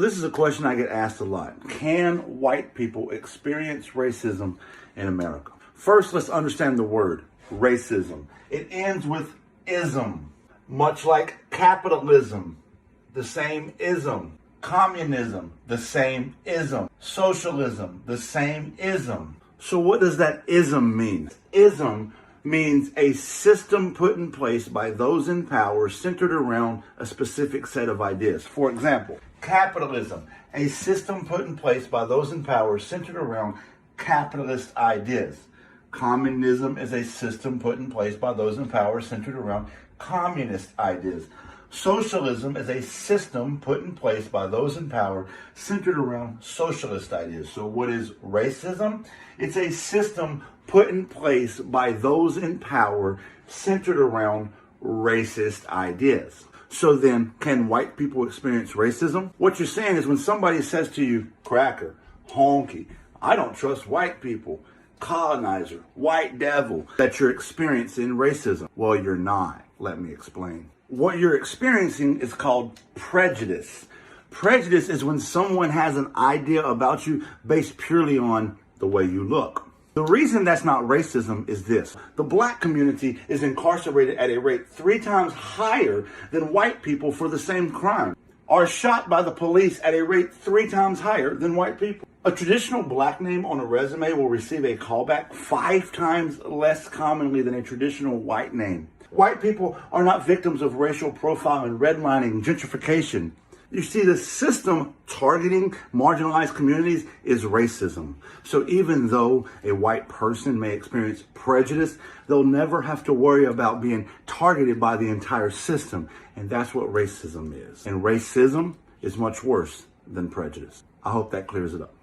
This is a question I get asked a lot. Can white people experience racism in America? First, let's understand the word racism. It ends with ism, much like capitalism, the same ism. Communism, the same ism. Socialism, the same ism. So what does that ism mean? Ism means a system put in place by those in power centered around a specific set of ideas. For example, capitalism, a system put in place by those in power centered around capitalist ideas. Communism is a system put in place by those in power centered around communist ideas. Socialism is a system put in place by those in power centered around socialist ideas. So what is racism? It's a system put in place by those in power centered around racist ideas. So then, can white people experience racism? What you're saying is when somebody says to you, cracker, honky, I don't trust white people, colonizer, white devil, that you're experiencing racism. Well, you're not. Let me explain. What you're experiencing is called prejudice. Prejudice is when someone has an idea about you based purely on the way you look. The reason that's not racism is this. The black community is incarcerated at a rate 3 times higher than white people for the same crime, are shot by the police at a rate 3 times higher than white people. A traditional black name on a resume will receive a callback 5 times less commonly than a traditional white name. White people are not victims of racial profiling, redlining, gentrification. You see, the system targeting marginalized communities is racism. So even though a white person may experience prejudice, they'll never have to worry about being targeted by the entire system. And that's what racism is. And racism is much worse than prejudice. I hope that clears it up.